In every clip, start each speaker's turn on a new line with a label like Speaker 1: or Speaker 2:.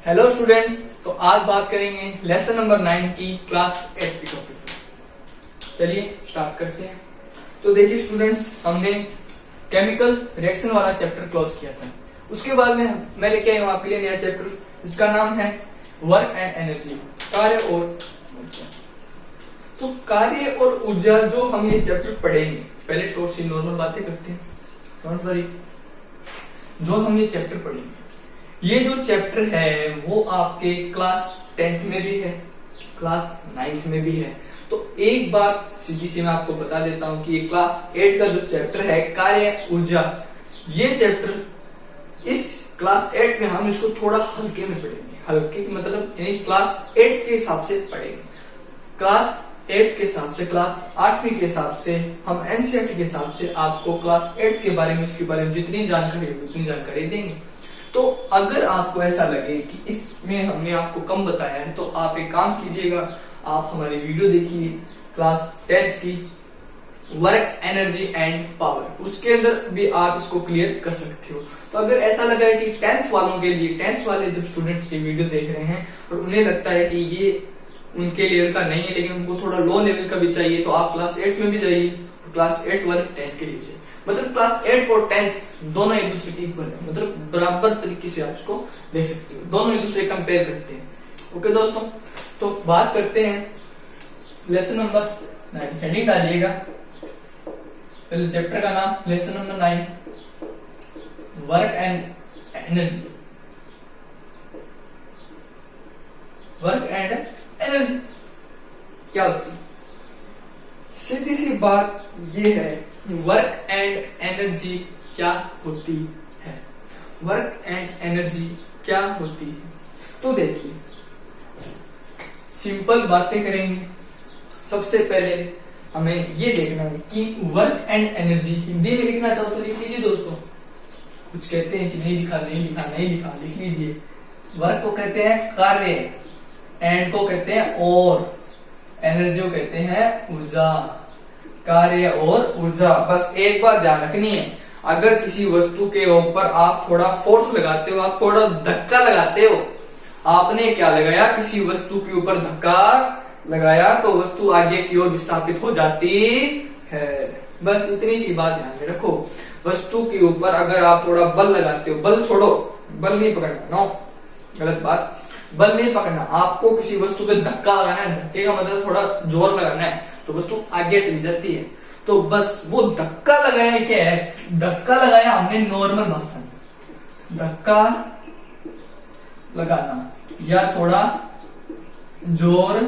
Speaker 1: Hello students, तो आज बात करेंगे लेसन नंबर 9 की क्लास 8 की टॉपिक। चलिए स्टार्ट करते हैं। तो देखिए स्टूडेंट्स, हमने केमिकल रिएक्शन वाला चैप्टर क्लोज किया था। उसके बाद में मैं लेके आया हूं आपके लिए नया चैप्टर, जिसका नाम है वर्क एंड एनर्जी, कार्य और ऊर्जा। तो कार्य और ऊर्जा जो हम ये चैप्टर पढ़ेंगे, पहले थोड़ी सी नॉर्मल बातें करते हैं, डोंट वरी। जो हम ये चैप्टर पढ़ेंगे, ये जो चैप्टर है वो आपके क्लास 10th में भी है, क्लास 9th में भी है। तो एक बात सीधी सी मैं आपको बता देता हूं कि ये क्लास 8 का जो चैप्टर है कार्य ऊर्जा, ये चैप्टर इस क्लास 8 में हम इसको थोड़ा हल्के में पढ़ेंगे। हल्के मतलब यानी क्लास 8 के हिसाब से पढ़ेंगे। क्लास 8 के हिसाब से, क्लास 8वीं के हिसाब से हम एनसीईआरटी के हिसाब से आपको क्लास 8 के बारे में, इसके बारे में जितनी जानकारी है उतनी जानकारी देंगे। तो अगर आपको ऐसा लगे कि इसमें हमने आपको कम बताया है, तो आप एक काम कीजिएगा, आप हमारी वीडियो देखिए क्लास 10th की वर्क एनर्जी एंड पावर, उसके अंदर भी आप इसको क्लियर कर सकते हो। तो अगर ऐसा लगा है कि 10th वालों के लिए, 10th वाले जब स्टूडेंट्स ये वीडियो देख रहे हैं और उन्हें लगता है कि ये उनके लेवल का नहीं है, लेकिन उनको थोड़ा लो लेवल का भी चाहिए, तो आप क्लास 8 में भी जाइए। क्लास 8 वाले 10th के लिए चाहिए, मतलब क्लास 8 और 10th दोनों एक दूसरे के इक्वल है, मतलब बराबर तरीके से आप इसको देख सकते हो, दोनों एक दूसरे कंपेयर करते हैं। ओके दोस्तों, तो बात करते हैं लेसन नंबर 9। हेडिंग डालिएगा, पहले चैप्टर का नाम lesson number 9 work and energy. Work and energy क्या होती है? सीधी सी बात ये है, वर्क एंड एनर्जी क्या होती है? वर्क एंड एनर्जी क्या होती है? तो देखिए, सिंपल बातें करेंगे। सबसे पहले हमें ये देखना है कि वर्क एंड एनर्जी हिंदी में लिखना चाहो तो लिख लीजिए दोस्तों। कुछ कहते हैं कि नहीं लिखा, लिख लीजिए। वर्क को कहते हैं कार्य, एंड को कहते हैं और, एनर्जी को कहते हैं ऊर्जा। कार्य और ऊर्जा, बस एक बात ध्यान रखनी है, अगर किसी वस्तु के ऊपर आप थोड़ा फोर्स लगाते हो, आप थोड़ा धक्का लगाते हो, आपने क्या लगाया, किसी वस्तु के ऊपर धक्का लगाया, तो वस्तु आगे की ओर विस्थापित हो जाती है। बस इतनी सी बात ध्यान में रखो। वस्तु के ऊपर अगर आप थोड़ा बल लगाते हो, बल छोड़ो, बल नहीं पकड़ना, नो, गलत बात, बल नहीं पकड़ना, आपको किसी वस्तु पे धक्का लगाना है। धक्के का मतलब थोड़ा जोर लगाना है, तो वस्तु आगे चली जाती है। तो बस वो धक्का लगाया क्या है, धक्का लगाया हमने नॉर्मल भाषा में, धक्का लगाना या थोड़ा जोर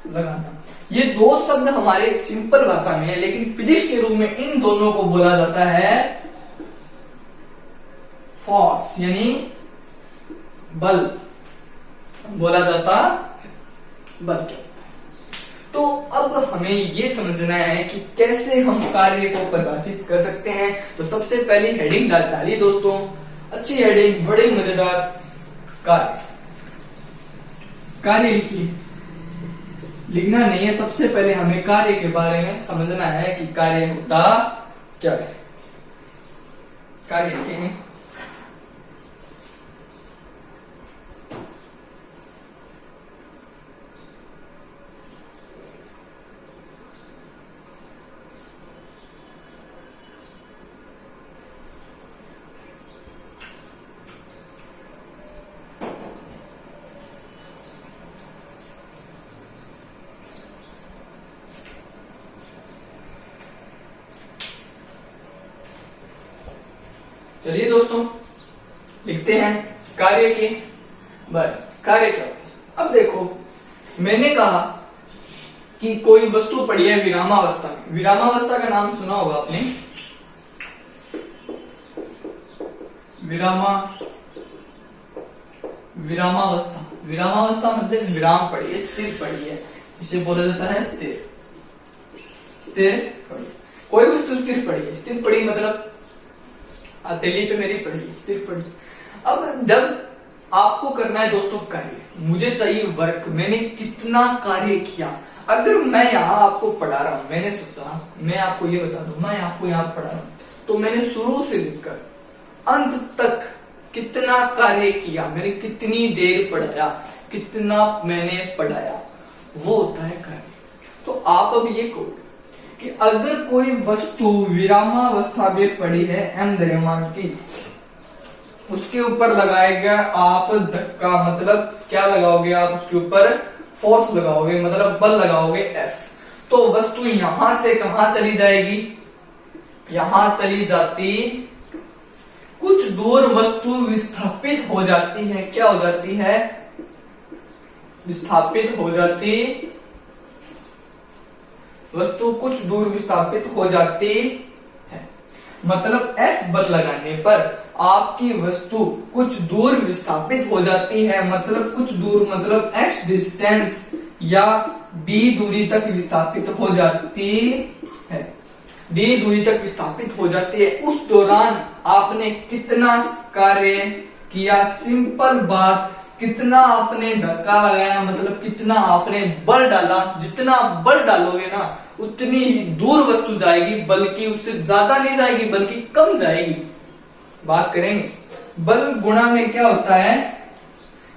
Speaker 1: लगाना, ये दो शब्द हमारे सिंपल भाषा में है, लेकिन फिजिक्स के रूप में इन दोनों को बोला जाता है फोर्स, यानी बल बोला जाता बल क्या होता है। तो अब हमें ये समझना है कि कैसे हम कार्य को परिभाषित कर सकते हैं। तो सबसे पहले हेडिंग डालिए दोस्तों, अच्छी हेडिंग, बड़े मजेदार, कार्य। कार्य लिखिए, लिखना नहीं है, सबसे पहले हमें कार्य के बारे में समझना है कि कार्य होता क्या है। कार्य लिखेंगे, चलिए दोस्तों लिखते हैं कार्य के बारे। कार्य क्या होता है? अब देखो, मैंने कहा कि कोई वस्तु पड़ी है विरामावस्था में। विरामावस्था का नाम सुना होगा आपने, विरामावस्था। विरामावस्था मतलब विराम पड़ी है, स्थिर पड़ी है, इसे बोला जाता है स्थिर। स्थिर पड़ी, कोई वस्तु स्थिर पड़ी है, स्थिर पड़ी मतलब हथेली पे मेरी पड़ी, स्थिर पड़ी। अब जब आपको करना है दोस्तों कार्य, मुझे चाहिए वर्क, मैंने कितना कार्य किया। अगर मैं यहाँ आपको पढ़ा रहा हूँ, मैंने सोचा मैं आपको ये बता दूं, मैं आपको यहाँ पढ़ा रहा हूँ, तो मैंने शुरू से लेकर अंत तक कितना कितना कार्य किया, मैंने कितनी देर पढ़ाया, कितना मैंने पढ़ाया, वो होता है कार्य। तो आप अब ये कहो कि अगर कोई वस्तु विरामावस्था में पड़ी है m द्रव्यमान की, उसके ऊपर लगाएगा आप धक्का, मतलब क्या लगाओगे आप उसके ऊपर, फोर्स लगाओगे, मतलब बल लगाओगे F, तो वस्तु यहां से कहां चली जाएगी, यहां चली जाती, कुछ दूर वस्तु विस्थापित हो जाती है। क्या हो जाती है, विस्थापित हो जाती, वस्तु कुछ दूर विस्थापित हो जाती है। मतलब F बल लगाने पर आपकी वस्तु कुछ दूर विस्थापित हो जाती है, मतलब कुछ दूर मतलब x डिस्टेंस या d दूरी तक विस्थापित हो जाती है, d दूरी तक विस्थापित हो जाती है। उस दौरान आपने कितना कार्य किया, सिंपल बात, कितना आपने धक्का लगाया, मतलब कितना आपने बल डाला, जितना बल डालोगे ना उतनी ही दूर वस्तु जाएगी, बल्कि उससे ज्यादा नहीं जाएगी, बल्कि कम जाएगी। बात करेंगे बल गुणा में क्या होता है,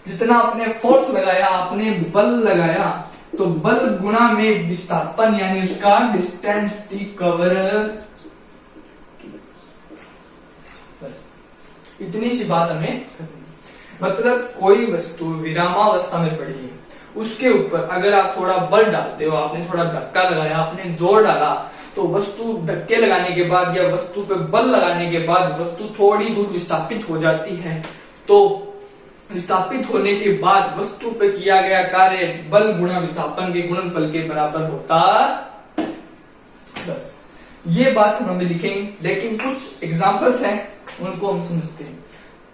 Speaker 1: जितना आपने फोर्स लगाया, आपने बल लगाया, तो बल गुणा में विस्थापन यानी उसका डिस्टेंस टी कवर, इतनी सी बात हमें करनी। मतलब कोई वस्तु विरामावस्था में पड़ी है, उसके ऊपर अगर आप थोड़ा बल डालते हो, आपने थोड़ा धक्का लगाया, आपने जोर डाला, तो वस्तु धक्के लगाने के बाद या वस्तु पे बल लगाने के बाद वस्तु थोड़ी दूर विस्थापित हो जाती है। तो विस्थापित होने के बाद वस्तु पे किया गया कार्य बल गुणा विस्थापन के गुणनफल के बराबर होता। बस ये बात हम अभी लिखेंगे, लेकिन कुछ एग्जांपल्स हैं उनको हम समझते हैं,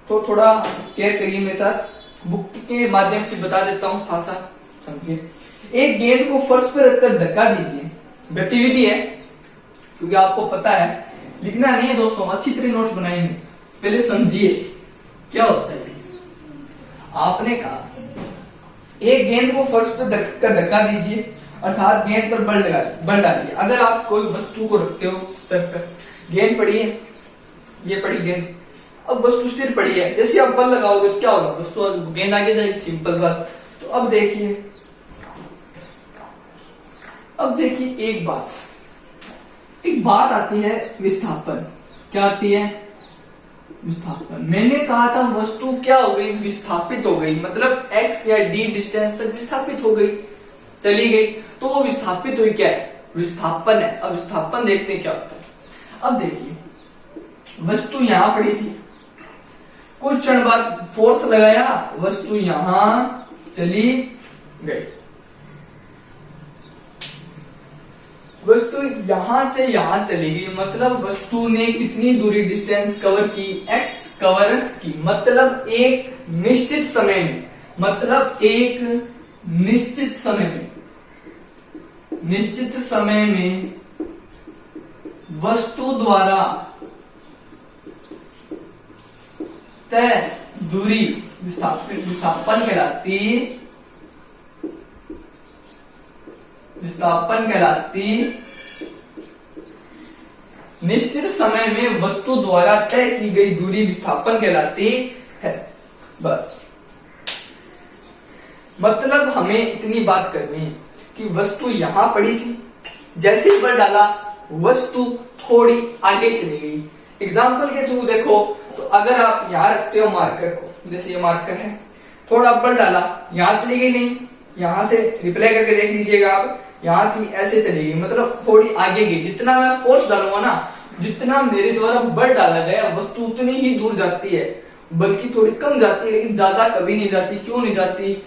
Speaker 1: तो थोड़ा केयर करिए मेरे साथ, बुक के माध्यम से बता देता हूं, साथ साथ समझिए। एक गेंद को फर्श पर रखकर धक्का दीजिए, गतिविधि है क्योंकि आपको पता है, लिखना नहीं है दोस्तों, अच्छी तरह नोट्स बनाएंगे, पहले समझिए क्या होता है। आपने कहा एक गेंद को फर्श पर धक्का दीजिए, अर्थात गेंद पर बल डालिए। अगर आप कोई वस्तु को रखते हो स्टेप पर, गेंद पड़ी है, ये पड़ी गेंद, अब वस्तु स्थिर पड़ी है, जैसे आप बल लगाओगे तो क्या होगा, वस्तु गेंद आगे जाएगी, सिंपल बात। तो अब देखिए एक बात आती है विस्थापन। क्या आती है, विस्थापन। मैंने कहा था वस्तु क्या हो गई, विस्थापित हो गई, मतलब x या d डिस्टेंस तक विस्थापित हो गई, चली गई, तो वो विस्थापित हुई, क्या है, विस्थापन है। अब विस्थापन देखते हैं क्या होता है। अब देखिए वस्तु यहां पड़ी थी, कुछ क्षण बाद फोर्स लगाया, वस्तु यहां चली गई, वस्तु यहां से यहां चली गई, मतलब वस्तु ने कितनी दूरी डिस्टेंस कवर की, x कवर की। मतलब एक निश्चित समय में, निश्चित समय में वस्तु द्वारा तय दूरी विस्थापन कहलाती। निश्चित समय में वस्तु द्वारा तय की गई दूरी विस्थापन कहलाती है। बस मतलब हमें इतनी बात करनी है कि वस्तु यहां पड़ी थी, जैसे ही बल डाला वस्तु थोड़ी आगे चली गई। एग्जाम्पल के थ्रू देखो तो अगर आप यहां रखते हो मार्कर को, जैसे ये मार्कर है, थोड़ा बल डाला, यहां चली गई नहीं, यहां से रिप्लाई करके देख लीजिएगा आप, यहां थी ऐसे चलेगी, मतलब थोड़ी आगे गई। जितना मैं फोर्स डालूंगा ना, जितना मेरे द्वारा बल डाला गया, वस्तु उतनी ही दूर जाती है, बल्कि थोड़ी कम जाती है, लेकिन ज्यादा कभी नहीं जाती। क्यों नहीं जाती,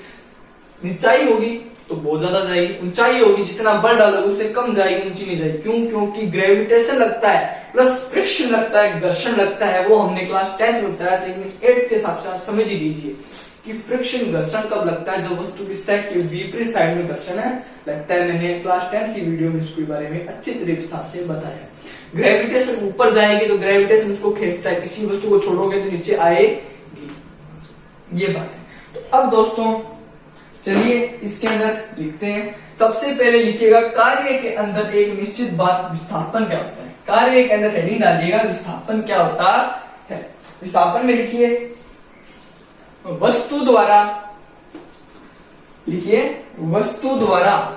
Speaker 1: ऊंचाई होगी तो बहुत ज्यादा जाएगी, ऊंचाई होगी जितना बल डालोगे उससे कम जाएगी, ऊंची नहीं जाएगी। क्यों, क्योंकि ग्रेविटेशन लगता है प्लस फ्रिक्शन लगता है, घर्षण लगता है। वो हमने क्लास 10th में बताया था, लेकिन 8th के हिसाब से आप समझ ही लीजिए कि फ्रिक्शन घर्षण कब लगता है, जब वस्तु किस तरह की विपरीत साइड में घर्षण है लगता है। मैंने क्लास 10th की वीडियो में इसके बारे में अच्छी तरीके से बताया। ग्रेविटेशन ऊपर जाएगी तो ग्रेविटेशन उसको खींचता है, किसी वस्तु को छोड़ोगे तो नीचे आएगी, ये बात है। तो अब दोस्तों चलिए इसके अंदर लिखते हैं। सबसे पहले लिखिएगा कार्य के अंदर एक निश्चित बात, विस्थापन क्या होता है। कार्य के अंदर हेडिंग डालिएगा विस्थापन क्या होता है। विस्थापन में लिखिए वस्तु द्वारा, लिखिए, वस्तु द्वारा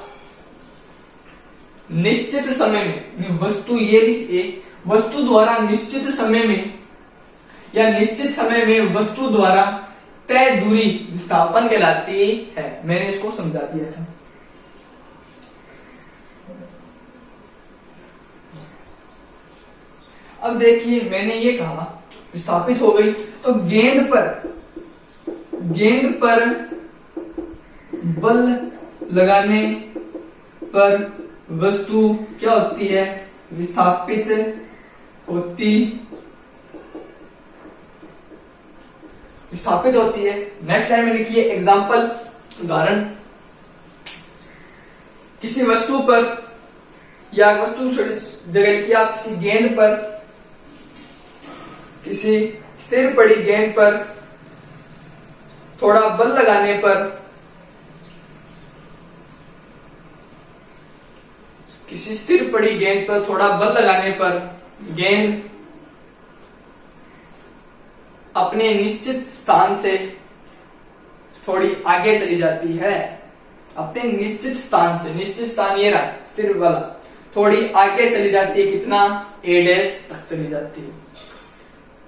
Speaker 1: निश्चित समय में, वस्तु ये लिखिए, वस्तु द्वारा निश्चित समय में या निश्चित समय में वस्तु द्वारा तय दूरी विस्थापन कहलाती है। मैंने इसको समझा दिया था। अब देखिए, मैंने ये कहा विस्थापित हो गई, तो गेंद पर बल लगाने पर वस्तु क्या होती है? विस्थापित होती है। नेक्स्ट लाइन में लिखिए एग्जाम्पल, उदाहरण। किसी वस्तु पर या वस्तु जगह लिखिए आप, किसी गेंद पर, किसी स्थिर पड़ी गेंद पर थोड़ा बल लगाने पर, किसी स्थिर पड़ी गेंद पर थोड़ा बल लगाने पर गेंद अपने निश्चित स्थान से थोड़ी आगे चली जाती है। अपने निश्चित स्थान से, निश्चित स्थान ये रहा स्थिर वाला, थोड़ी आगे चली जाती है। कितना? a' तक चली जाती है।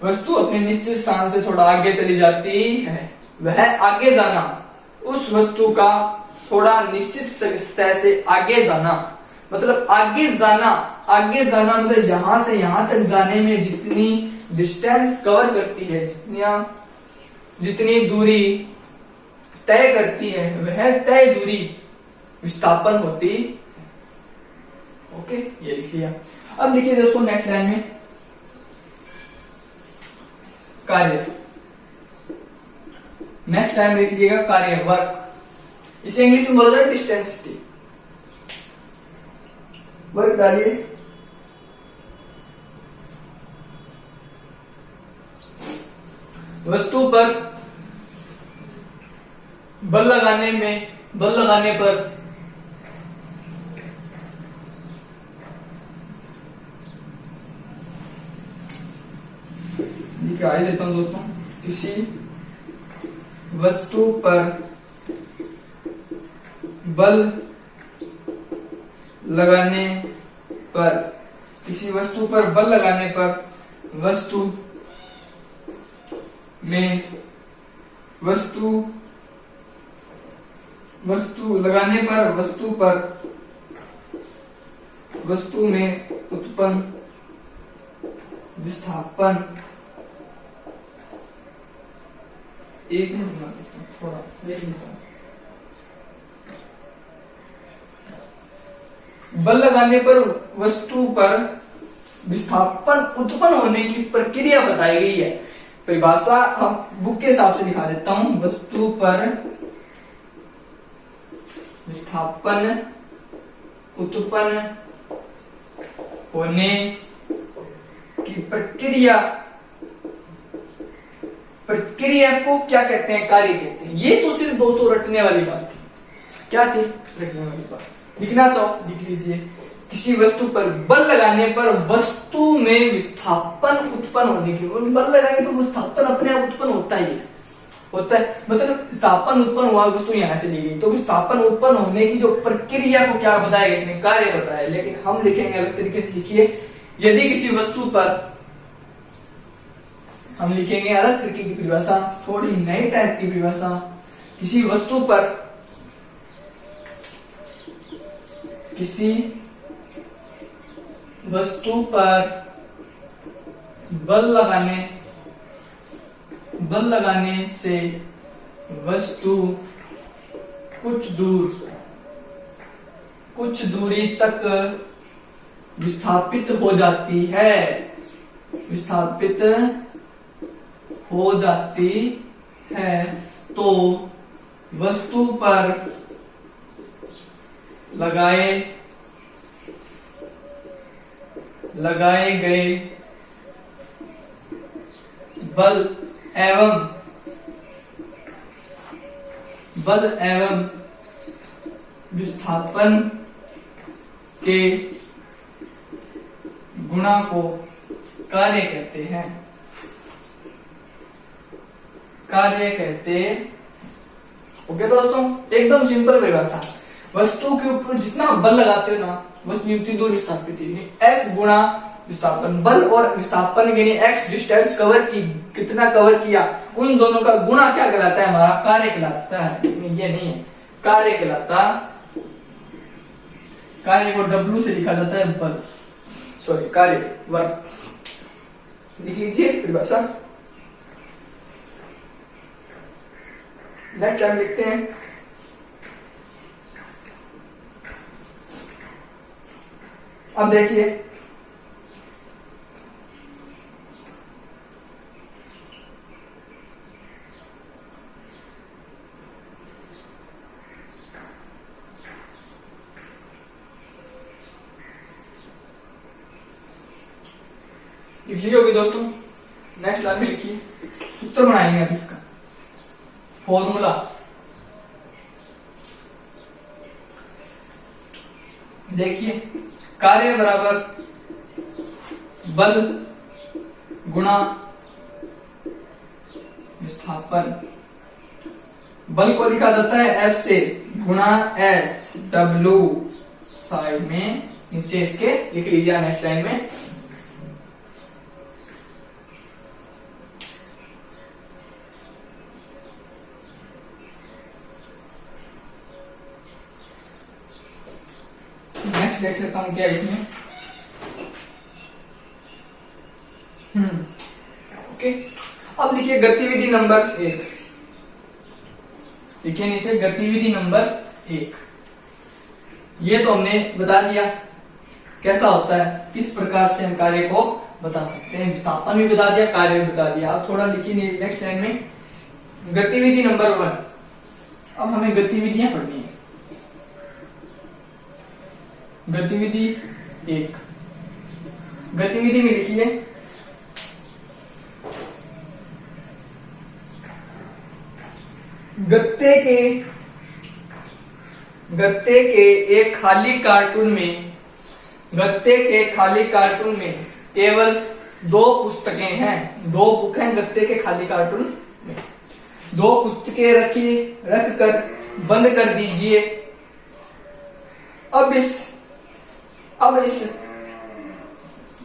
Speaker 1: वस्तु अपने निश्चित स्थान से थोड़ा आगे चली जाती है। वह आगे जाना, उस वस्तु का थोड़ा निश्चित सतह से आगे जाना, मतलब आगे जाना मतलब यहां से यहां तक जाने में जितनी डिस्टेंस कवर करती है, जितनी दूरी तय करती है, वह तय दूरी विस्थापन होती। ओके, ये लिख लिया। अब लिखिए दोस्तों नेक्स्ट लाइन में कार्य। नेक्स्ट लाइन में लिख लीजिएगा कार्य, वर्क। इसे इंग्लिश में बोला जाए डिस्टेंस टी। वर्क डालिए। वस्तु पर बल लगाने पर लिखा देता हूं दोस्तों। किसी वस्तु पर बल लगाने पर, किसी वस्तु पर बल लगाने पर वस्तु में उत्पन्न विस्थापन, एक मिनट थोड़ा देख लेता हूं। बल लगाने पर वस्तु पर विस्थापन उत्पन्न होने की प्रक्रिया बताई गई है। परिभाषा हम बुक के हिसाब से दिखा देता हूं। वस्तु पर विस्थापन उत्पन्न होने की प्रक्रिया को क्या कहते हैं? कार्य कहते हैं। ये तो सिर्फ दोस्तों रटने वाली बात थी। क्या थी? रटने वाली बात। लिखना चाहो लिख लीजिए। किसी वस्तु पर बल लगाने पर वस्तु में विस्थापन उत्पन्न होने की, बल लगाएंगे तो विस्थापन अपने आप उत्पन्न होता ही होता है। मतलब विस्थापन उत्पन्न हुआ, वस्तु यहां चली गई, तो विस्थापन उत्पन्न होने की जो प्रक्रिया को क्या बताएगा? इसने कार्य बताया। लेकिन हम लिखेंगे अलग तरीके से। लिखिए, यदि किसी वस्तु पर, हम लिखेंगे अलग तरीके की परिभाषा, थोड़ी नई टाइप की परिभाषा। किसी वस्तु पर बल लगाने से वस्तु कुछ दूरी तक विस्थापित हो जाती है। तो वस्तु पर लगाए गए बल एवं विस्थापन के गुणा को कार्य कहते हैं। कार्य कहते। ओके दोस्तों, एकदम सिंपल परिभाषा। वस्तु के ऊपर जितना बल लगाते हो ना, वस्तु युक्ति दूर विस्थापित F गुणा विस्थापन। बल और विस्थापन यानी x डिस्टेंस कवर की, कितना कवर किया, उन दोनों का गुणा क्या कहलाता है, हमारा कार्य कहलाता है। ये नहीं है, कार्य कहलाता। कार्य को W से लिखा जाता है बल, सॉरी कार्य वर्क। लिख लीजिए परिभाषा। नेक्स्ट टाइम लिखते हैं। अब देखिए, लिख ली होगी दोस्तों। नेक्स्ट लाइन में लिखिए, सूत्र बनाएंगे अब इसका फॉर्मूला। देखिए, कार्य बराबर बल गुणा विस्थापन। बल को लिखा जाता है F से गुणा S W साइड में, नीचे इसके लिख लीजिए नेक्स्ट लाइन में। नेक्स्ट देख लेता हूं क्या इसमें। ओके, अब लिखिए गतिविधि नंबर 1। लिखिए नीचे गतिविधि नंबर 1। ये तो हमने बता दिया कैसा होता है, किस प्रकार से हम कार्य को बता सकते हैं। विस्थापन भी बता दिया, कार्य भी बता दिया। अब थोड़ा लिखिए नेक्स्ट लाइन में गतिविधि नंबर 1। अब हमें गतिविधियां पढ़नी है। गतिविधि 1, गतिविधि में लिखिए गत्ते के एक खाली कार्टून में, गत्ते के खाली कार्टून में केवल 2 पुस्तकें हैं। 2 बुक हैं गत्ते के खाली कार्टून में। 2 पुस्तकें रख कर बंद कर दीजिए। अब इस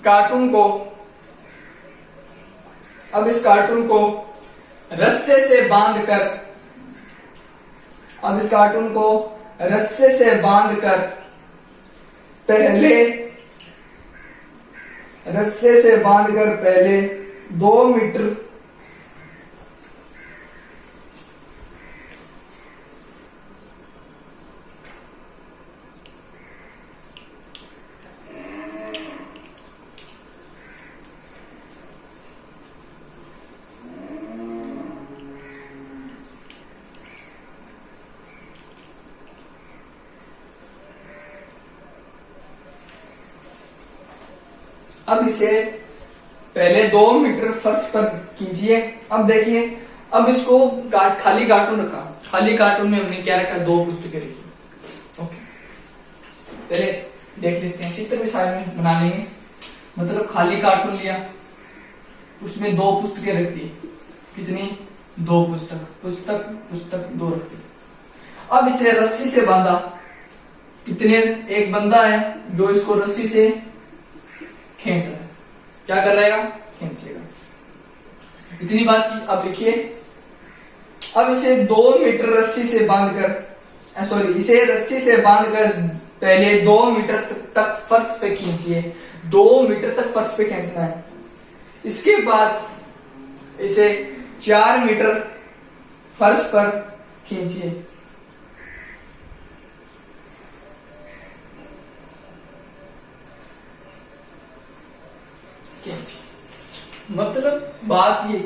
Speaker 1: कार्टून को रस्से से बांधकर, पहले 2 मीटर अब इसे पहले 2 मीटर फर्श पर खींचिए। अब देखिए, अब इसको खाली कार्टून रखा। खाली कार्टून में हमने क्या रखा, 2 पुस्तकें रखी। ओके, पहले देख लेते हैं, चित्र भी साइड में बना लेंगे। मतलब खाली कार्टून लिया, उसमें 2 पुस्तकें रख दी। कितनी, 2 पुस्तक 2 रख दी। अब इसे रस्सी से बांधा। कितने, एक बंदा है जो इसको रस्सी से खींच रहा है। क्या कर रहेगा, खींचेगा। इतनी बात की। अब लिखिए, अब इसे 2 मीटर रस्सी से बांधकर, इसे रस्सी से बांधकर पहले 2 मीटर तक फर्श पे खींचिए। 2 मीटर तक फर्श पे खींचना है। इसके बाद इसे 4 मीटर फर्श पर खींचिए। मतलब बात ये,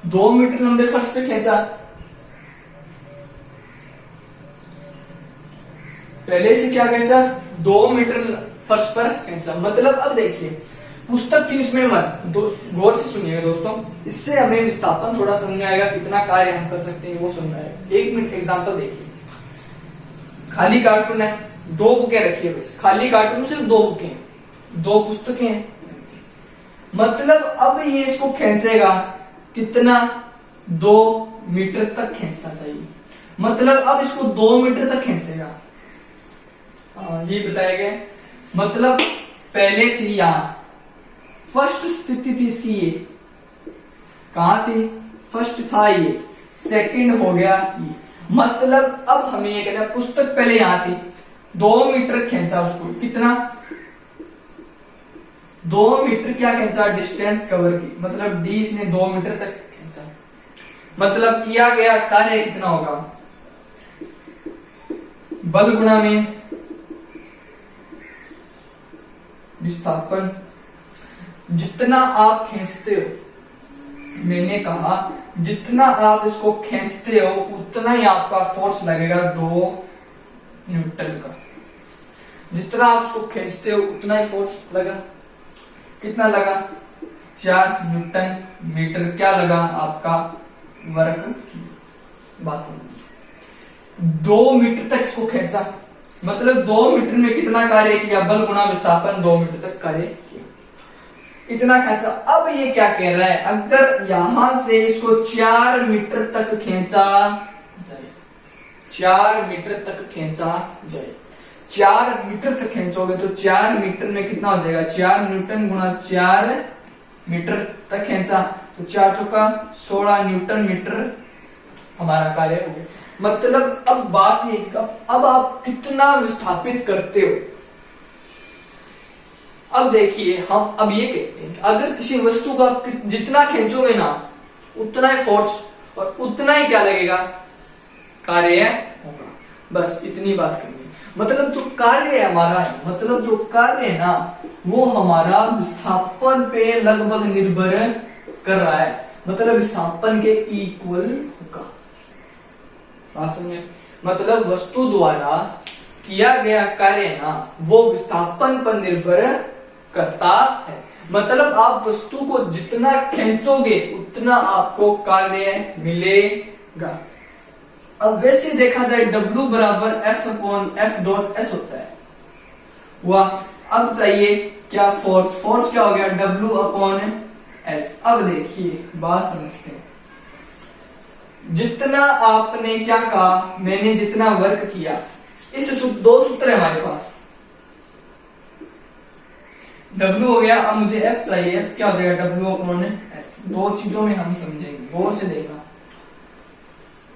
Speaker 1: 2 मीटर लंबे फर्श पे खींचा, पहले से क्या खींचा, 2 मीटर फर्श पर खींचा। मतलब अब देखिए, पुस्तक थी इसमें मत, गौर से सुनिएगा दोस्तों, इससे हमें विस्थापन थोड़ा समझ में आएगा, कितना कार्य हम कर सकते हैं वो समझ में आएगा। 1 मिनट एग्जाम्पल देखिए। खाली कार्टून है, 2 बुकें रखी है, बस खाली कार्टून में सिर्फ 2 बुकें, 2 पुस्तकें हैं। मतलब अब ये इसको खींचेगा कितना, 2 मीटर तक खींचना चाहिए। मतलब अब इसको 2 मीटर तक खींचेगा, ये बताया गया। मतलब पहले थी यहां, फर्स्ट स्थिति थी इसकी, ये कहां थी, फर्स्ट था ये, सेकंड हो गया ये। मतलब अब हमें ये कहना, पुस्तक पहले यहां थी, 2 मीटर खींचा उसको, कितना 2 मीटर क्या खींचा, डिस्टेंस कवर की, मतलब डी इसने 2 मीटर तक खींचा। मतलब किया गया कार्य कितना होगा, बल गुणा में विस्थापन। जितना आप खींचते हो, मैंने कहा जितना आप इसको खींचते हो उतना ही आपका फोर्स लगेगा 2 न्यूटन का। जितना आप इसको खींचते हो उतना ही फोर्स लगा, कितना लगा, 4 न्यूटन मीटर क्या लगा आपका, वर्ग की। बात समझ, 2 मीटर तक इसको खींचा, मतलब 2 मीटर में कितना कार्य किया, बल गुणा विस्थापन, 2 मीटर तक कार्य किया, इतना खींचा। अब ये क्या कह रहा है, अगर यहां से इसको 4 मीटर तक खींचा जाए, 4 मीटर तक खींचा जाए, 4 मीटर तक खींचोगे तो 4 मीटर में कितना हो जाएगा, 4 न्यूटन गुणा 4 मीटर तक खींचा तो 4 चौका 16 न्यूटन मीटर हमारा कार्य हो गया। मतलब अब बात ये, अब आप कितना विस्थापित करते हो। अब देखिए, हम अब ये कहते हैं कि अगर किसी वस्तु का जितना खींचोगे ना उतना ही फोर्स और उतना ही क्या लगेगा, कार्य होगा। बस इतनी बात करनी। मतलब जो कार्य है हमारा, मतलब जो कार्य है ना वो हमारा विस्थापन पे लगभग निर्भर कर रहा है, मतलब विस्थापन के इक्वल होगा। बात समझे, मतलब वस्तु द्वारा किया गया कार्य ना वो विस्थापन पर निर्भर करता है। मतलब आप वस्तु को जितना खींचोगे उतना आपको कार्य मिलेगा। अब वैसे देखा जाए W बराबर F/F.S होता है, हुआ। अब चाहिए क्या, फोर्स। फोर्स क्या हो गया, W/S। अब देखिए बात समझते हैं, जितना आपने क्या कहा, मैंने जितना वर्क किया, इस दो सूत्र है हमारे पास, W हो गया, अब मुझे F चाहिए, F क्या हो जाएगा, W/S। दो चीजों में हम समझेंगे, गौर से देखना।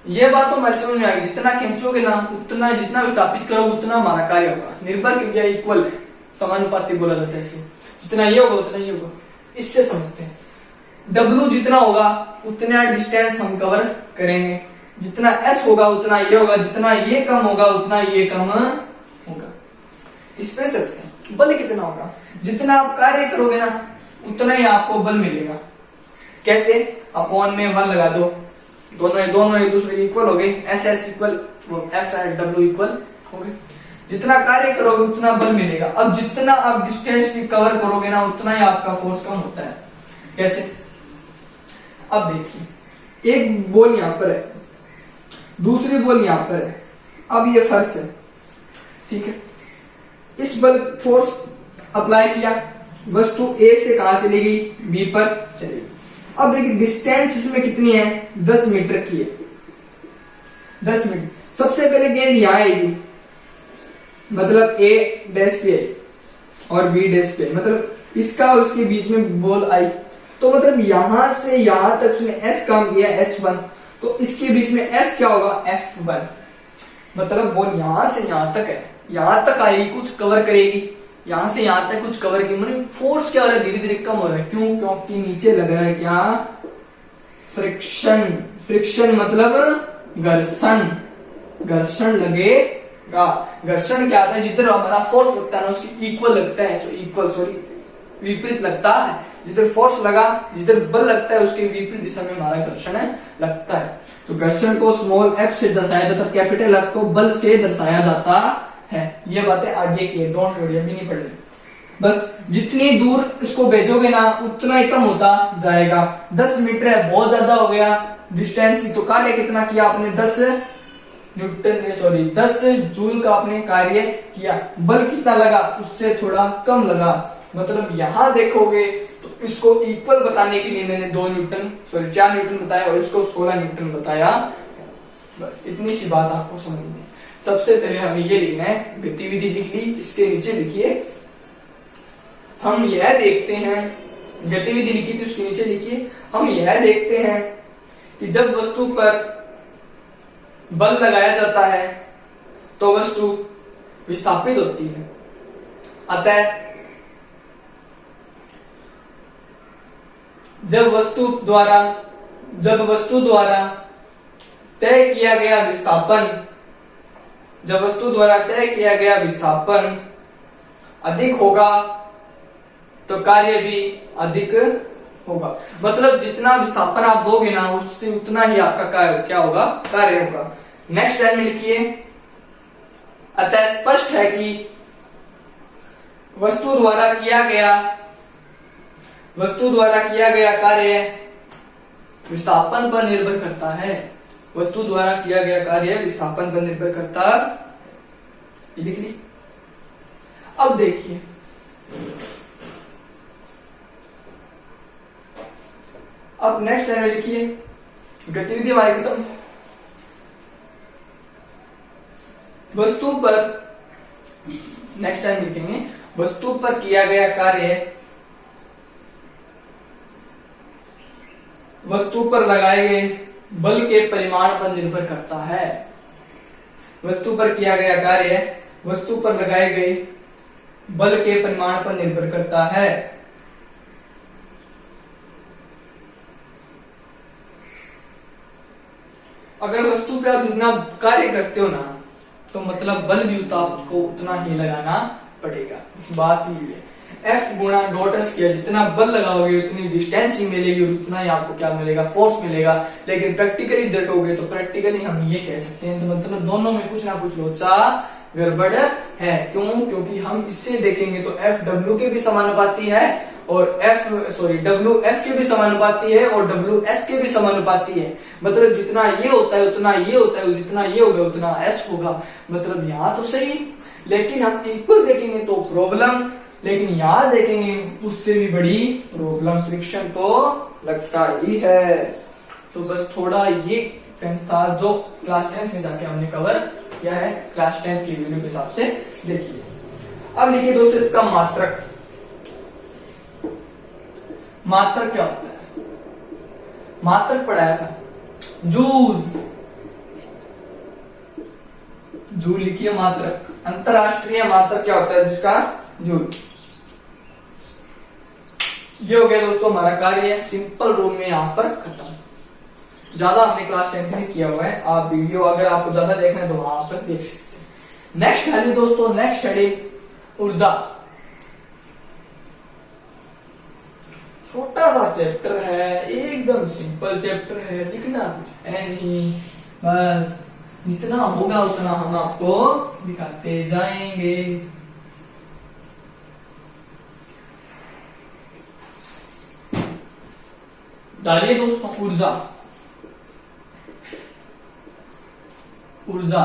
Speaker 1: ये बात तो हमारे समझ में आएगी, जितना खींचोगे ना उतना, जितना विस्थापित करोगे उतना हमारा कार्य होगा। निर्भर क्रिया इक्वल है, समानुपाती बोला जाता है इसे, जितना ये होगा उतना ये होगा। इससे समझते हैं, W जितना होगा उतना डिस्टेंस हम कवर करेंगे, जितना S होगा उतना ये होगा, जितना ये कम होगा उतना ये कम होगा। इसमें सकते हैं बल कितना होगा, जितना आप कार्य करोगे ना उतना ही आपको बल मिलेगा। कैसे, अपॉन में 1 लगा दो, दोनों एक दूसरे के इक्वल हो गए, SS इक्वल F/W इक्वल हो गए। जितना कार्य करोगे उतना बल मिलेगा। अब जितना आप डिस्टेंस कवर करोगे ना उतना ही आपका फोर्स कम होता है। कैसे, अब देखिए, एक बॉल यहां पर है, दूसरी बॉल यहां पर है। अब ये फर्श है, ठीक है। इस बल फोर्स अप्लाई किया, वस्तु A से कहां चली गई, B पर चली गई। अब देखिए डिस्टेंस इसमें कितनी है, 10 मीटर की है, 10 मीटर। सबसे पहले गेंद यहां आएगी, मतलब A डैश पे आई और B डैश पे आई, मतलब इसका और उसके बीच में बॉल आई, तो मतलब यहां से यहां तक उसने S काम किया, S1, तो इसके बीच में S क्या होगा, F1। मतलब बॉल यहां से यहां तक है, यहां तक आएगी, कुछ कवर करेगी, यहां से यहां तक कुछ कवर करेगी। मतलब फोर्स क्या हो रहा है, धीरे धीरे कम हो रहा है। क्यों, क्योंकि नीचे लग रहा है क्या, फ्रिक्शन। फ्रिक्शन मतलब घर्षण, घर्षण लगेगा। घर्षण क्या आता है, जिधर हमारा फोर्स लगता है ना उसकी इक्वल लगता है, विपरीत लगता है। जिधर फोर्स लगा, जिधर बल लगता है उसके विपरीत दिशा में हमारा घर्षण लगता है। तो घर्षण को स्मॉल f से दर्शाया जाता है, कैपिटल F को बल से दर्शाया जाता है। ये बातें आगे की, डोंट वरी, अभी नहीं पढ़नी। बस जितनी दूर इसको भेजोगे ना उतना ही कम होता जाएगा। 10 मीटर है, बहुत ज्यादा हो गया डिस्टेंस, तो कार्य कितना किया आपने, 10 जूल का आपने कार्य किया। बल कितना लगा, उससे थोड़ा कम लगा। मतलब यहां देखोगे तो इसको इक्वल बताने के लिए मैंने 4 न्यूटन बताया और इसको 16 न्यूटन बताया। बस इतनी सी बात आपको समझनी है। सबसे पहले हमें ये लिखना है, गतिविधि लिख ली, इसके नीचे लिखिए हम यह देखते हैं, गतिविधि लिखी थी उसके नीचे लिखिए हम यह देखते हैं कि जब वस्तु पर बल लगाया जाता है तो वस्तु विस्थापित होती है। अतः जब वस्तु द्वारा तय किया गया विस्थापन अधिक होगा तो कार्य भी अधिक होगा। मतलब जितना विस्थापन आप दोगे ना उससे उतना ही आपका क्या होगा, कार्य होगा। नेक्स्ट लाइन में लिखिए अतः स्पष्ट है कि वस्तु द्वारा किया गया कार्य विस्थापन पर निर्भर करता है। वस्तु द्वारा किया गया कार्य विस्थापन पर निर्भर करता है। लिख ली। अब देखिए अब नेक्स्ट लाइन में लिखिए गतिविधि हमारी खत्म। वस्तु पर नेक्स्ट टाइम लिखेंगे वस्तु पर किया गया कार्य वस्तु पर लगाए गए बल के परिमाण पर निर्भर करता है। वस्तु पर किया गया कार्य वस्तु पर लगाए गए बल के परिमाण पर निर्भर करता है। अगर वस्तु पे आप जितना कार्य करते हो ना तो मतलब बल भी आपको उतना ही लगाना पड़ेगा। इस बात ही है F गुणा डॉट एस किया, जितना बल लगाओगे उतनी डिस्टेंस ही मिलेगी और उतना ही आपको क्या मिलेगा, फोर्स मिलेगा। लेकिन प्रैक्टिकली देखोगे तो प्रैक्टिकली हम ये कह सकते हैं तो मतलब दोनों में कुछ ना कुछ लोचा गड़बड़ है। क्यों? क्योंकि हम इससे देखेंगे तो F W के भी समानुपाती है और W F के भी समानुपाती है और W S के भी समानुपाती है। मतलब जितना ये होता है उतना ये होता है, जितना ये होगा उतना S होगा। मतलब यहाँ तो सही, लेकिन हम इक्वल देखेंगे तो प्रॉब्लम, लेकिन यहाँ देखेंगे उससे भी बड़ी प्रॉब्लम, फ्रिक्शन तो लगता ही है। तो बस थोड़ा ये था जो क्लास 10 में जाके हमने कवर किया है। क्लास 10 की वीडियो के हिसाब से देखिए। अब लिखिए दोस्तों इसका मात्रक। मात्रक क्या होता है? मात्रक पढ़ाया था जूल। जूल लिखिए मात्रक। अंतरराष्ट्रीय मात्रक क्या होता है जिसका? जूल। ये हो गया दोस्तों हमारा कार्य सिंपल रूप में यहाँ पर खत्म। ज्यादा हमने क्लास 10 में किया हुआ है। आप वीडियो अगर आपको ज्यादा देखना है तो वहां पर देख सकते हैं। नेक्स्ट है दोस्तों, नेक्स्ट है ऊर्जा। छोटा सा चैप्टर है, एकदम सिंपल चैप्टर है, लिखना कुछ है नहीं, बस जितना होगा उतना हम आपको दिखाते जाएंगे। डालिए दोस्तों ऊर्जा। ऊर्जा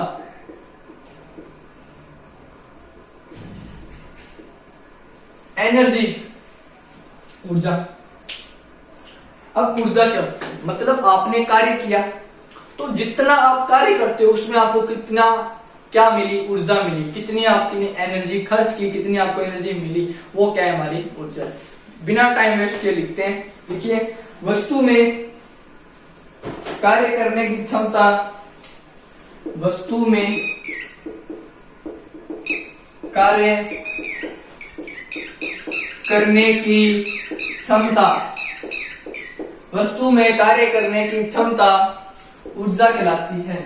Speaker 1: एनर्जी, ऊर्जा। अब ऊर्जा क्या होता है? मतलब आपने कार्य किया तो जितना आप कार्य करते हो उसमें आपको कितना क्या मिली? ऊर्जा मिली। कितनी आपकी एनर्जी खर्च की, कितनी आपको एनर्जी मिली, वो क्या है? हमारी ऊर्जा। बिना टाइम वेस्ट किए लिखते हैं। देखिए वस्तु में कार्य करने की क्षमता, वस्तु में कार्य करने की क्षमता, वस्तु में कार्य करने की क्षमता ऊर्जा कहलाती है।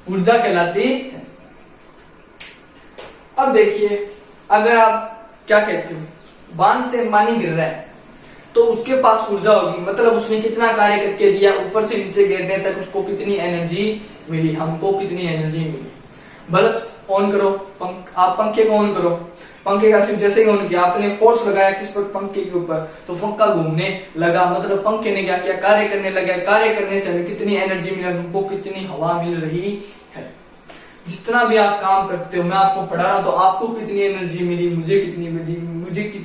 Speaker 1: ऊर्जा कहलाती है। अब देखिए अगर आप क्या कहते हो, बांध से पानी गिर रहा है तो उसके पास ऊर्जा होगी, मतलब उसने कितना कार्य करके दिया, ऊपर से नीचे गिरने तक उसको कितनी एनर्जी मिली, हमको कितनी एनर्जी मिली। बल्ब ऑन करो, आप पंखे को ऑन करो, पंखे का स्विच जैसे ही ऑन किया, आपने फोर्स लगाया किस पर? पंखे के ऊपर, तो पंखा घूमने लगा, मतलब पंखे ने क्या किया? कार्य करने लगा। कार्य करने से हमें कितनी एनर्जी मिली, हमको कितनी हवा मिल रही है। जितना भी आप काम करते हो, मैं आपको पढ़ा रहा हूं तो आपको कितनी एनर्जी मिली, मुझे कितनी मिली,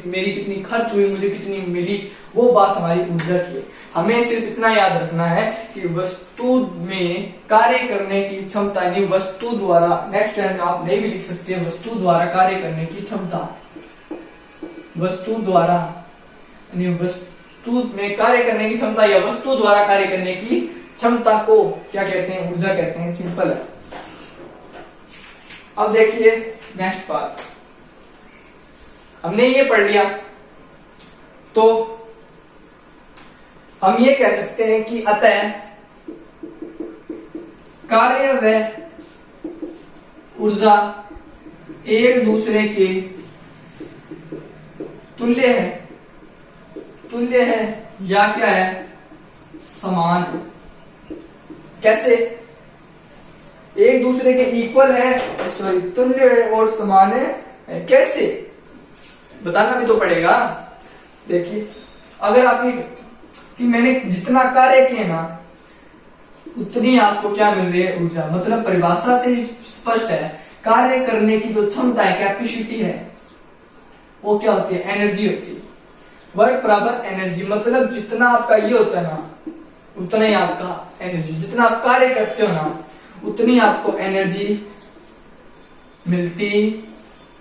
Speaker 1: मेरी कितनी खर्च हुई, मुझे कितनी मिली, वो बात हमारी ऊर्जा की है। हमें सिर्फ इतना याद रखना है कि वस्तु में कार्य करने की क्षमता, यानी वस्तु द्वारा, नेक्स्ट टाइम में आप नहीं भी लिख सकते हैं, वस्तु द्वारा कार्य करने की क्षमता, वस्तु द्वारा यानी वस्तु में कार्य करने की क्षमता या वस्तु द्वारा कार्य करने की क्षमता को क्या कहते हैं? ऊर्जा कहते हैं। सिंपल है। अब देखिए नेक्स्ट पार्ट, हमने ये पढ़ लिया तो हम ये कह सकते हैं कि अतः कार्य व ऊर्जा एक दूसरे के तुल्य है या क्या है? समान। कैसे? एक दूसरे के इक्वल है, सॉरी तुल्य है और समान है। कैसे बताना भी तो पड़ेगा। देखिए अगर आप ये कि मैंने जितना कार्य किया ना उतनी आपको क्या मिल रही है? ऊर्जा। मतलब परिभाषा से स्पष्ट है, कार्य करने की जो क्षमता है, कैपेसिटी है, वो क्या होती है? एनर्जी होती है। वर्क बराबर एनर्जी, मतलब जितना आपका ये होता है ना उतना ही आपका एनर्जी, जितना आप कार्य करते हो ना उतनी आपको एनर्जी मिलती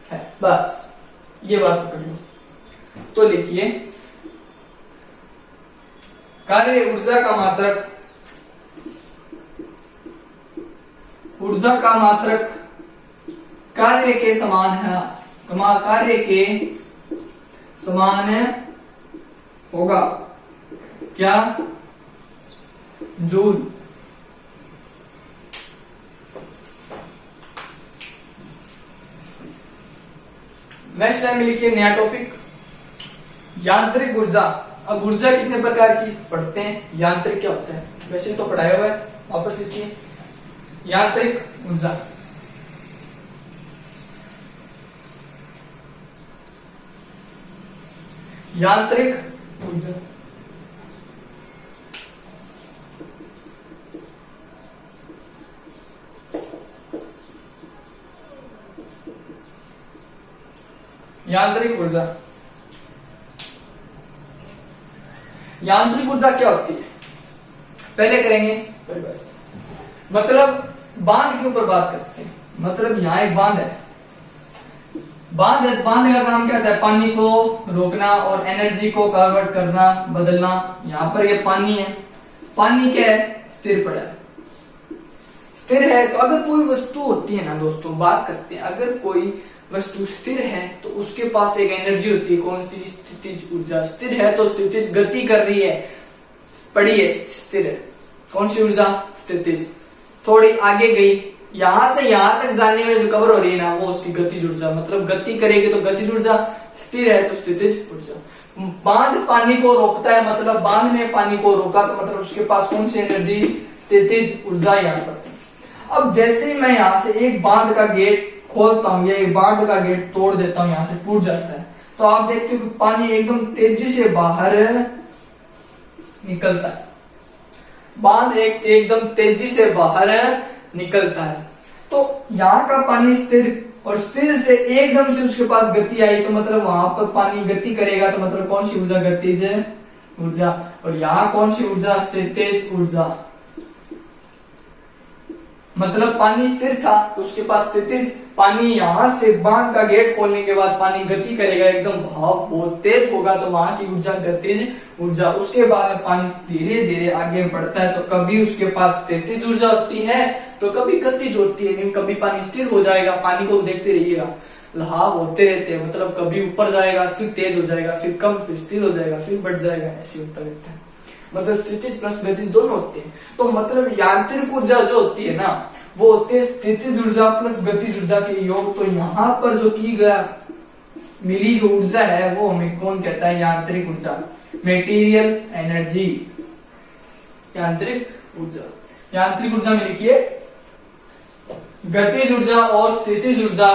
Speaker 1: है। बस ये बात पकड़ लो। तो लिखिए कार्य ऊर्जा का मात्रक, ऊर्जा का मात्रक कार्य के समान है, कार्य के समान होगा। क्या? जूल। नेक्स्ट टाइम लिखिए नया टॉपिक, यांत्रिक ऊर्जा। अब ऊर्जा कितने प्रकार की पढ़ते हैं? यांत्रिक क्या होता है? वैसे तो पढ़ाया हुआ है, वापस लिखिए यांत्रिक ऊर्जा। यांत्रिक ऊर्जा यांत्रिक ऊर्जा, यांत्रिक ऊर्जा क्या होती है पहले करेंगे। मतलब बांध के ऊपर बात करते हैं। मतलब यहाँ एक बांध है, बांध का काम क्या होता है? पानी को रोकना और एनर्जी को कन्वर्ट करना, बदलना। यहाँ पर ये पानी है, पानी क्या है? स्थिर पड़ा है, स्थिर है। तो अगर कोई वस्तु होती है ना दोस्तों, बात करते हैं, अगर कोई वस्तु स्थिर है तो उसके पास एक एनर्जी होती है। कौन सी? स्थितिज ऊर्जा। स्थिर है तो स्थितिज गति कर रही है, पड़ी है, स्थिर है। कौन सी ऊर्जा? स्थितिज। थोड़ी आगे गई, यहां से यहां तक जाने में जो कवर हो रही है ना, वो उसकी गतिज ऊर्जा। मतलब गति करेगी तो गतिज ऊर्जा, स्थिर है तो स्थितिज ऊर्जा। बांध पानी को रोकता है, मतलब बांध ने पानी को रोका तो मतलब उसके पास कौन सी एनर्जी? स्थितिज ऊर्जा यहाँ पर। अब जैसे मैं यहाँ से एक बांध का गेट खोलता हूँ या एक बांध का गेट तोड़ देता हूँ, यहाँ से टूट जाता है, तो आप देखते हो कि पानी एकदम तेजी से बाहर निकलता है। बांध एकदम तेजी से बाहर निकलता है। तो यहाँ का पानी स्थिर, और स्थिर से एकदम से उसके पास गति आई तो मतलब वहां पर पानी गति करेगा तो मतलब कौन सी ऊर्जा? गतिज ऊर्जा। और यहाँ कौन सी ऊर्जा? स्थितिज ऊर्जा। मतलब पानी स्थिर था तो उसके पास स्थितिज, पानी यहां से बांध का गेट खोलने के बाद पानी गति करेगा, एकदम भाव बहुत तेज होगा तो वहां की ऊर्जा गतिज ऊर्जा। उसके बाद पानी धीरे धीरे आगे बढ़ता है तो कभी उसके पास स्थितिज ऊर्जा होती है तो कभी गतिज होती है। कभी पानी स्थिर हो जाएगा, पानी को देखते रहिएगा, लाभ होते रहते हैं। मतलब कभी ऊपर जाएगा फिर तेज हो जाएगा, फिर कम, फिर स्थिर हो जाएगा, फिर बढ़ जाएगा, ऐसे होता रहता है। मतलब स्थितिज प्लस गतिज दोनों होते हैं। तो मतलब यांत्रिक ऊर्जा जो होती है ना, वो होती है स्थितिज ऊर्जा प्लस गतिज ऊर्जा के योग। तो यहाँ पर जो की गया मिली जो ऊर्जा है वो हमें कौन कहता है? यांत्रिक ऊर्जा, मेटीरियल एनर्जी, यांत्रिक ऊर्जा। यांत्रिक ऊर्जा में लिखिए गतिज ऊर्जा और स्थितिज ऊर्जा।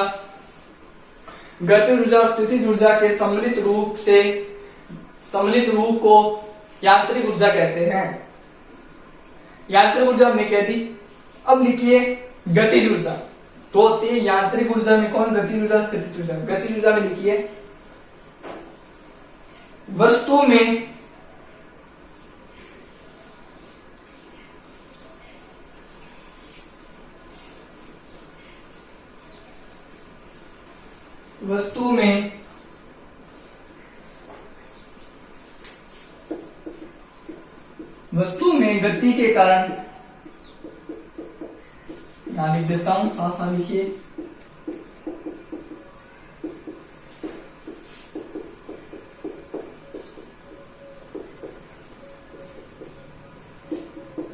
Speaker 1: गतिज ऊर्जा और स्थितिज ऊर्जा के सम्मिलित रूप को यांत्रिक ऊर्जा कहते हैं। यांत्रिक ऊर्जा हमने कह दी। अब लिखिए गतिज ऊर्जा। तो होती है यांत्रिक ऊर्जा में कौन, गतिज ऊर्जा, स्थितिज ऊर्जा। गतिज ऊर्जा में लिखिए वस्तु में वस्तु में गति के कारण, यहां लिख देता हूं, साथ साथ लिखिए,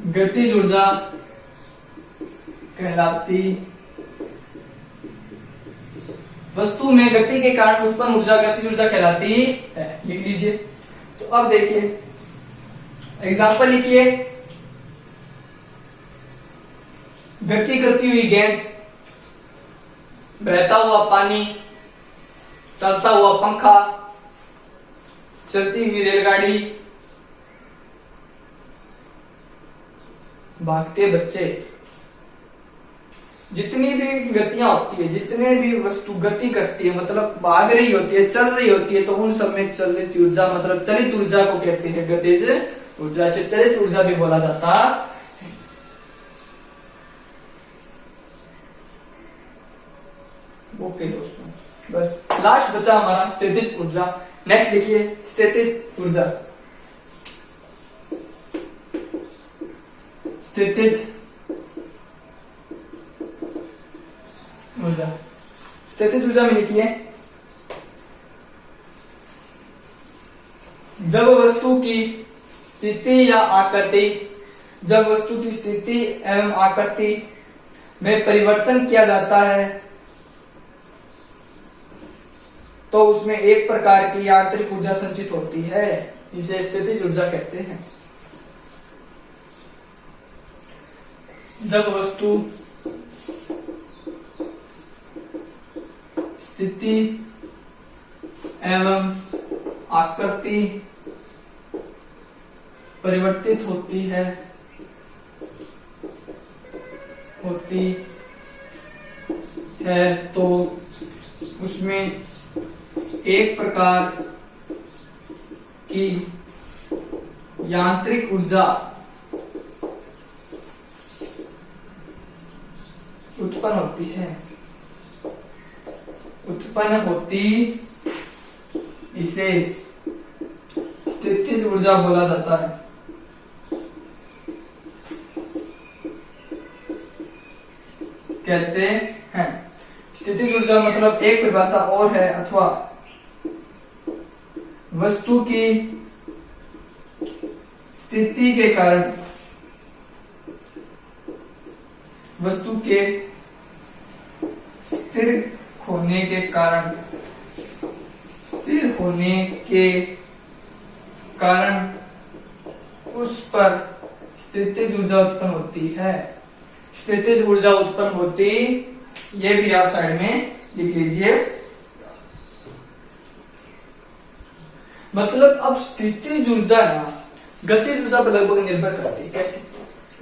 Speaker 1: गतिज ऊर्जा कहलाती, वस्तु में गति के कारण उत्पन्न ऊर्जा गतिज ऊर्जा कहलाती है। लिख लीजिए। तो अब देखिए एग्जाम्पल लिखिए, गति करती हुई गेंद, बहता हुआ पानी, चलता हुआ पंखा, चलती हुई रेलगाड़ी, भागते बच्चे। जितनी भी गतियां होती है, जितने भी वस्तु गति करती है, मतलब भाग रही होती है, चल रही होती है, तो उन सब में चलित ऊर्जा, मतलब चलित ऊर्जा को कहते हैं गतिज ऊर्जा। से चलित ऊर्जा भी बोला जाता है। ओके दोस्तों, बस लास्ट बचा हमारा स्थितिज ऊर्जा। नेक्स्ट लिखिए स्थितिज ऊर्जा। स्थितिज ऊर्जा, स्थितिज ऊर्जा में लिखिए जब वस्तु की स्थिति या आकृति, जब वस्तु की स्थिति एवं आकृति में परिवर्तन किया जाता है तो उसमें एक प्रकार की यांत्रिक ऊर्जा संचित होती है। इसे स्थितिज ऊर्जा कहते हैं। जब वस्तु स्थिति एवं आकृति परिवर्तित होती है तो उसमें एक प्रकार की यांत्रिक ऊर्जा उत्पन्न होती, इसे स्थितिज ऊर्जा बोला जाता है। कहते हैं स्थितिज ऊर्जा मतलब एक परिभाषा और है, अथवा वस्तु की स्थिति के कारण, वस्तु के स्थिर होने के कारण उस पर स्थितिज ऊर्जा उत्पन्न होती है। स्थितिज ऊर्जा उत्पन्न होती, ये भी आप साइड में लिख लीजिए। मतलब अब स्थितिज ऊर्जा ना गतिज ऊर्जा पर लगभग निर्भर करती है। कैसे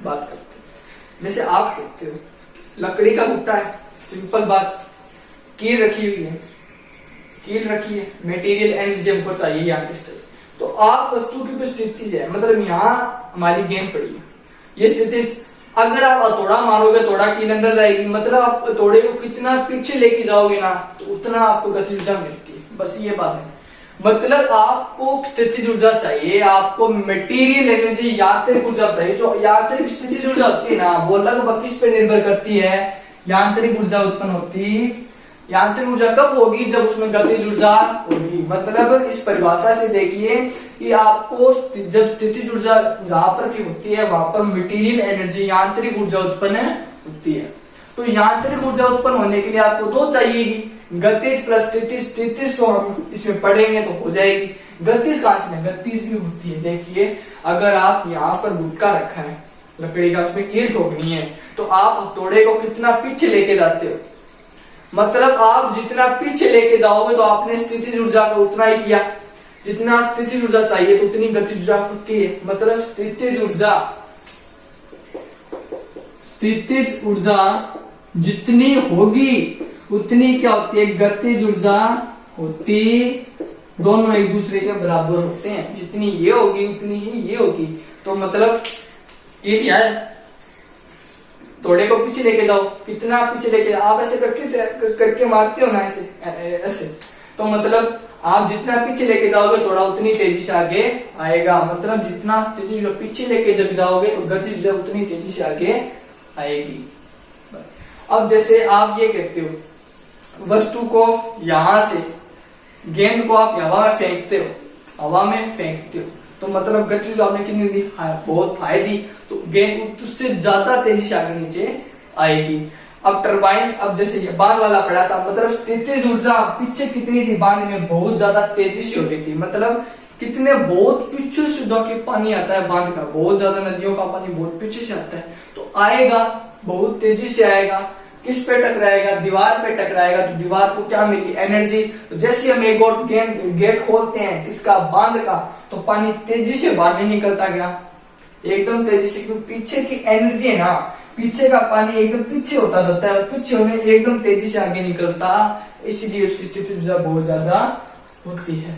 Speaker 1: बात करते हैं, जैसे आप कहते हो लकड़ी का गुट्टा है, सिंपल बात, कील रखी हुई है, कील रखी है, मटेरियल एनर्जी हमको चाहिए, यांत्रिक चाहिए, तो आप वस्तु की स्थिति है, मतलब यहाँ हमारी गेंद पड़ी है, ये स्थिति, अगर आप हथौड़ा मारोगे थोड़ा कील अंदर जाएगी, मतलब आप हथौड़े को कितना पीछे लेके जाओगे ना तो उतना आपको गतिज ऊर्जा मिलती है। बस ये बात है, मतलब आपको स्थितिज ऊर्जा चाहिए, आपको मटेरियल एनर्जी यांत्रिक ऊर्जा चाहिए। जो यांत्रिक स्थितिज ऊर्जा होती है ना वो लगभग किस पे निर्भर करती है, यांत्रिक ऊर्जा उत्पन्न होती। यांत्रिक ऊर्जा कब होगी, जब उसमें गतिज ऊर्जा होगी। मतलब इस परिभाषा से देखिए कि आपको जब स्थितिज ऊर्जा जहां पर भी होती है वहां पर मटेरियल एनर्जी यांत्रिक ऊर्जा उत्पन्न होती है। तो यांत्रिक ऊर्जा उत्पन्न होने के लिए आपको दो चाहिएगी, गतिज प्लस स्थितिज। स्थितिज तो हम इसमें पढ़ेंगे तो हो जाएगी, गतिज कहां से, गतिज भी होती है। देखिए अगर आप यहाँ पर गुटका रखा है लकड़ी का, उसमें कील ठोकनी है तो आप हथौड़े को कितना पीछे लेके जाते हो, मतलब आप जितना पीछे लेके जाओगे तो आपने स्थितिज ऊर्जा का उतना ही किया, जितना स्थितिज ऊर्जा चाहिए तो उतनी गतिज ऊर्जा होती है। मतलब स्थितिज ऊर्जा जितनी होगी उतनी क्या होती है, गतिज ऊर्जा होती, दोनों एक दूसरे के बराबर होते हैं। जितनी ये होगी उतनी ही ये होगी। तो मतलब ये दिया है, थोड़े को पीछे लेके जाओ, कितना पीछे लेके जाओ, आप ऐसे करके मारते हो ना, ऐसे तो मतलब आप जितना पीछे लेके जाओगे थोड़ा उतनी तेजी से आगे आएगा। मतलब जितना तेजी से पीछे लेके जब जाओगे तो गति जो उतनी तेजी से आगे आएगी। अब जैसे आप ये कहते हो, वस्तु को यहां से, गेंद को आप हवा में फेंकते हो, हवा में फेंकते हो, तो मतलब गति जो आपने कितनी दी, बहुत हाई दी, तो गेंद उससे ज्यादा तेजी से आगे नीचे आएगी। अब टरबाइन, अब जैसे ये बांध वाला पड़ा था, मतलब स्थितिज ऊर्जा पीछे कितनी थी, बांध में बहुत ज्यादा तेजी से हो रही थी। मतलब कितने बहुत पीछे से जो कि पानी आता है बांध का, बहुत ज्यादा नदियों का पानी बहुत पीछे से आता है, तो आएगा बहुत तेजी से आएगा। किस पे टकराएगा, दीवार पे टकराएगा, तो दीवार को क्या मिली, एनर्जी। तो जैसे हम एक और गेट खोलते हैं किसका, बांध का, तो पानी तेजी से बाहर नहीं निकलता गया, एकदम तेजी से, क्योंकि पीछे की एनर्जी है ना, पीछे का पानी एकदम पीछे होता जाता है, पीछे होने एकदम तेजी से आगे निकलता, इसीलिए उसकी स्थिति बहुत ज्यादा होती है।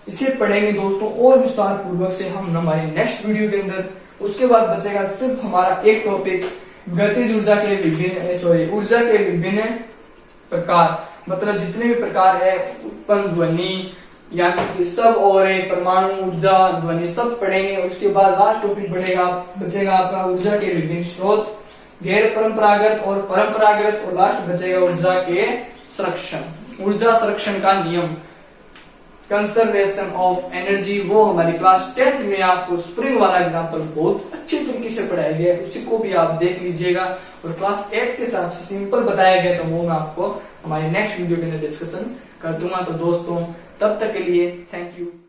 Speaker 1: इसे पढ़ेंगे दोस्तों और विस्तार पूर्वक से हम हमारी नेक्स्ट वीडियो के अंदर। उसके बाद बचेगा सिर्फ हमारा एक टॉपिक, गतिज ऊर्जा के विभिन्न ऊर्जा के विभिन्न प्रकार, मतलब जितने भी प्रकार है, उत्पन्न ध्वनि या सब, और परमाणु ऊर्जा, ध्वनि, सब पढ़ेंगे। उसके बाद लास्ट टॉपिक बचेगा आपका ऊर्जा के विभिन्न स्रोत, गैर परंपरागत और परंपरागत, और लास्ट बचेगा ऊर्जा के संरक्षण, ऊर्जा संरक्षण का नियम, कंजर्वेशन ऑफ एनर्जी। वो हमारी क्लास 10th में आपको स्प्रिंग वाला एग्जांपल बहुत अच्छी तरीके से पढ़ाया गया है, उसी को भी आप देख लीजिएगा। और क्लास 8 के हिसाब से सिंपल बताया गया, तो वो मैं आपको हमारी नेक्स्ट वीडियो के अंदर डिस्कशन कर दूंगा। तो दोस्तों तब तक के लिए थैंक यू।